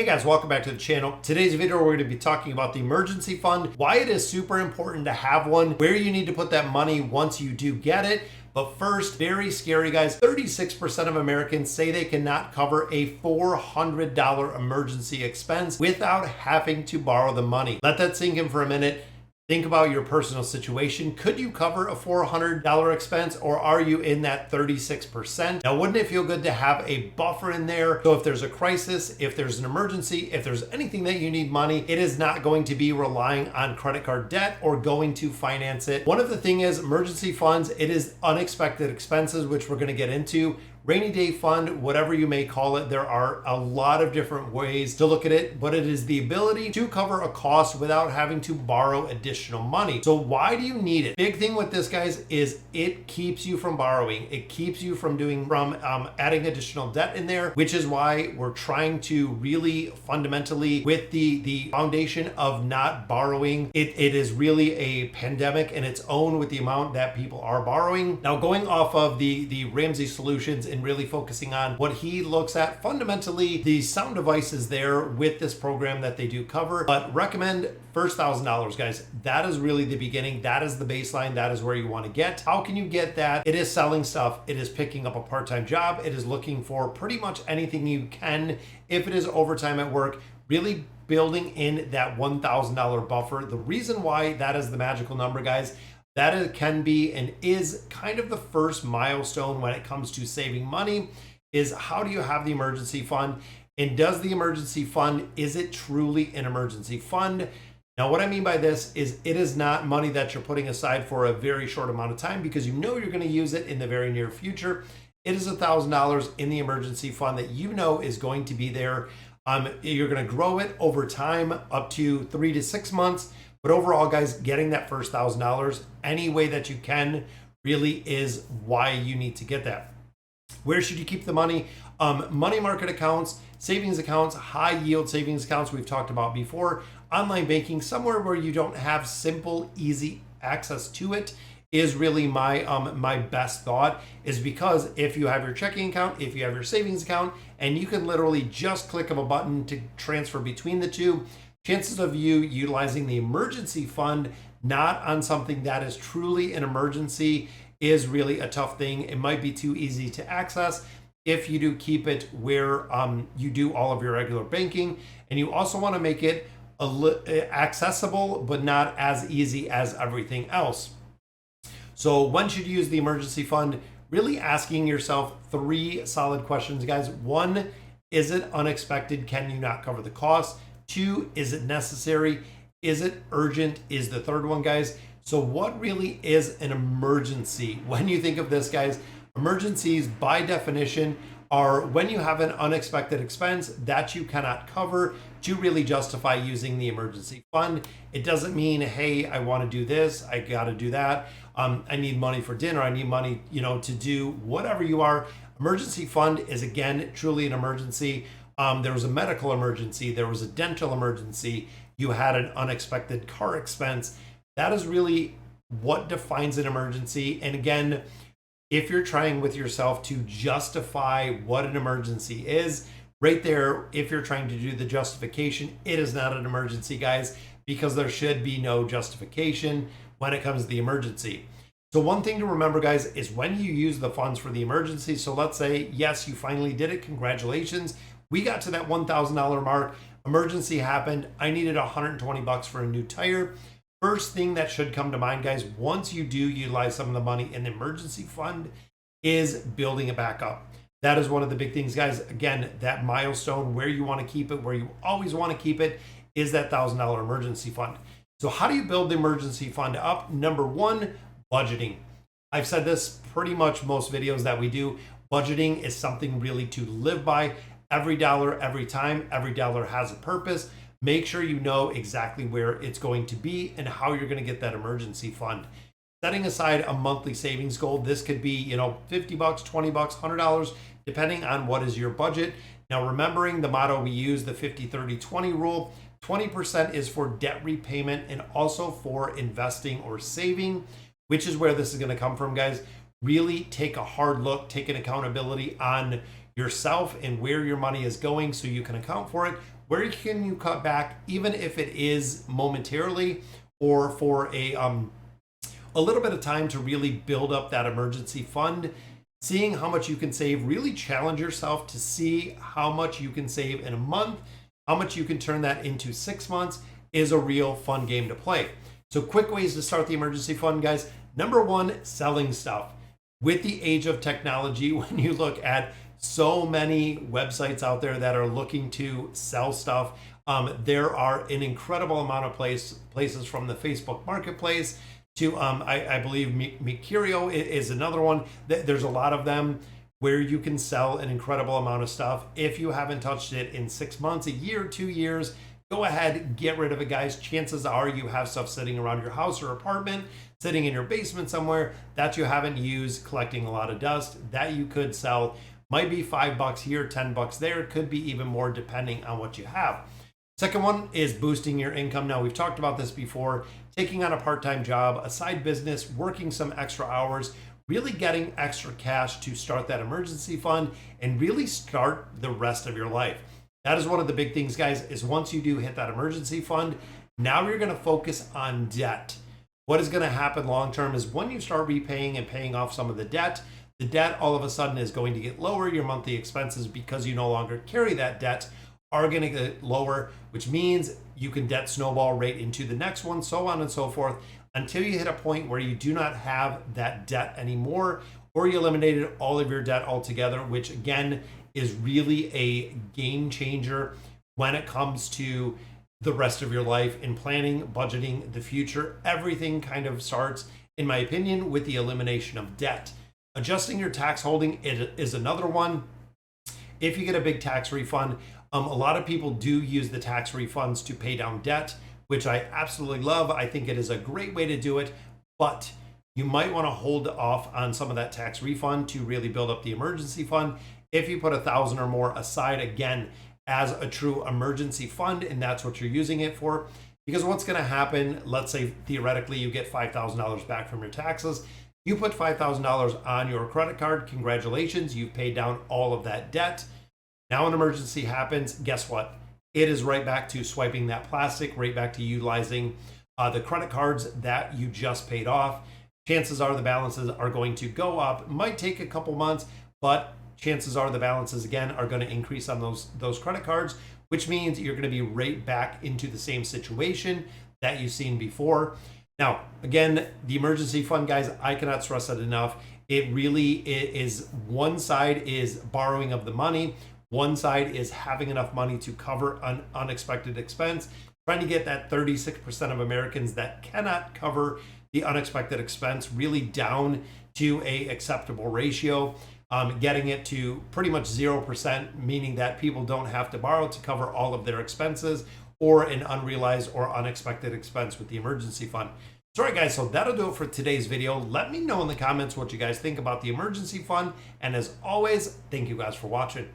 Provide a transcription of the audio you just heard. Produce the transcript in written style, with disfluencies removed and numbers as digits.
Guys, welcome back to the channel. Today's video, we're going to be talking about the emergency fund, why it is super important to have one, where you need to put that money once you do get it. But first, very scary guys, 36% of Americans say they cannot cover a $400 emergency expense without having to borrow the money. Let that sink in for a minute. Think about your personal situation. Could you cover a $400 expense, or are you in that 36%? Now, wouldn't it feel good to have a buffer in there? So if there's a crisis, if there's an emergency, if there's anything that you need money, it is not going to be relying on credit card debt or going to finance it. One of the thing is emergency funds, it is unexpected expenses, which we're going to get into. Rainy day fund, whatever you may call it, there are a lot of different ways to look at it, but it is the ability to cover a cost without having to borrow additional money. So why do you need it? Big thing with this, guys, is it keeps you from borrowing. It keeps you from adding additional debt in there, which is why we're trying to really fundamentally with the foundation of not borrowing. It is really a pandemic in its own with the amount that people are borrowing. Now, going off of the Ramsey solutions and really focusing on what he looks at, fundamentally the sound device is there with this program that they do cover, but recommend first $1,000, guys. That is really the beginning. That is the baseline. That is where you want to get. How can you get that? It is selling stuff. It is picking up a part-time job. It is looking for pretty much anything you can. If it is overtime at work, really building in that $1,000 buffer. The reason why that is the magical number, guys, that it can be and is kind of the first milestone when it comes to saving money, is how do you have the emergency fund? And does the emergency fund, is it truly an emergency fund? Now, what I mean by this is it is not money that you're putting aside for a very short amount of time because you know you're going to use it in the very near future. It is $1,000 in the emergency fund that you know is going to be there. You're going to grow it over time up to 3 to 6 months. But overall, guys, getting that first $1,000 any way that you can really is why you need to get that. Where should you keep the money? Money market accounts, savings accounts, high yield savings accounts we've talked about before, online banking, somewhere where you don't have simple, easy access to it is really my my best thought, is because if you have your checking account, if you have your savings account, and you can literally just click of a button to transfer between the two, chances of you utilizing the emergency fund not on something that is truly an emergency is really a tough thing. It might be too easy to access if you do keep it where you do all of your regular banking, and you also want to make it accessible but not as easy as everything else. So when should you use the emergency fund? Really asking yourself 3 solid questions, guys. 1, is it unexpected? Can you not cover the cost? 2, is it necessary? Is it urgent? Is the third one, guys. So what really is an emergency? When you think of this, guys, emergencies by definition are when you have an unexpected expense that you cannot cover to really justify using the emergency fund. It doesn't mean, hey, I want to do this, I got to do that. I need money for dinner. I need money, to do whatever you are. Emergency fund is, again, truly an emergency. There was a medical emergency, there was a dental emergency, you had an unexpected car expense. That is really what defines an emergency. And again, if you're trying with yourself to justify what an emergency is, right there, if you're trying to do the justification, it is not an emergency, guys, because there should be no justification when it comes to the emergency. So one thing to remember, guys, is when you use the funds for the emergency, so let's say, yes, you finally did it, congratulations. We got to that $1,000 mark, emergency happened, I needed $120 for a new tire. First thing that should come to mind, guys, once you do utilize some of the money in the emergency fund, is building it back up. That is one of the big things, guys. Again, that milestone where you want to keep it, where you always want to keep it, is that $1,000 emergency fund. So how do you build the emergency fund up? Number 1, budgeting. I've said this pretty much most videos that we do. Budgeting is something really to live by. Every dollar, every time, every dollar has a purpose. Make sure you know exactly where it's going to be and how you're going to get that emergency fund. Setting aside a monthly savings goal. This could be, $50, $20, $100, depending on what is your budget. Now, remembering the motto we use, the 50-30-20 rule, 20% is for debt repayment and also for investing or saving, which is where this is going to come from, guys. Really take a hard look, take an accountability on yourself and where your money is going so you can account for it. Where can you cut back, even if it is momentarily or for a little bit of time to really build up that emergency fund? Seeing how much you can save, really challenge yourself to see how much you can save in a month, how much you can turn that into 6 months is a real fun game to play. So quick ways to start the emergency fund, guys. Number one, selling stuff. With the age of technology, when you look at so many websites out there that are looking to sell stuff, there are an incredible amount of places from the Facebook Marketplace to I believe Mercurio is another one. There's a lot of them where you can sell an incredible amount of stuff. If you haven't touched it in 6 months, a year, 2 years, go ahead, get rid of it, guys. Chances are you have stuff sitting around your house or apartment, sitting in your basement somewhere that you haven't used, collecting a lot of dust that you could sell. Might be $5 here, $10 there. It could be even more depending on what you have. Second one is boosting your income. Now, we've talked about this before, taking on a part-time job, a side business, working some extra hours, really getting extra cash to start that emergency fund and really start the rest of your life. That is one of the big things, guys, is once you do hit that emergency fund, now you're going to focus on debt. What is going to happen long-term is when you start repaying and paying off some of the debt all of a sudden is going to get lower. Your monthly expenses, because you no longer carry that debt, are going to get lower, which means you can debt snowball right into the next one, so on and so forth, until you hit a point where you do not have that debt anymore, or you eliminated all of your debt altogether, which again is really a game changer when it comes to the rest of your life in planning, budgeting, the future. Everything kind of starts, in my opinion, with the elimination of debt. Adjusting your tax holding is another one. If you get a big tax refund, a lot of people do use the tax refunds to pay down debt, which I absolutely love. I think it is a great way to do it, but you might want to hold off on some of that tax refund to really build up the emergency fund. If you put $1,000 or more aside, again, as a true emergency fund, and that's what you're using it for, because what's going to happen, let's say theoretically you get $5,000 back from your taxes. You put $5,000 on your credit card. Congratulations, you've paid down all of that debt. Now an emergency happens, guess what? It is right back to swiping that plastic, right back to utilizing the credit cards that you just paid off. Chances are the balances are going to go up. Might take a couple months, but chances are the balances again are going to increase on those credit cards, which means you're going to be right back into the same situation that you've seen before. Now, again, the emergency fund, guys, I cannot stress that enough. It really is, one side is borrowing of the money. One side is having enough money to cover an unexpected expense, trying to get that 36% of Americans that cannot cover the unexpected expense really down to a acceptable ratio, getting it to pretty much 0%, meaning that people don't have to borrow to cover all of their expenses or an unrealized or unexpected expense with the emergency fund. So, all right, guys, so that'll do it for today's video. Let me know in the comments what you guys think about the emergency fund. And as always, thank you guys for watching.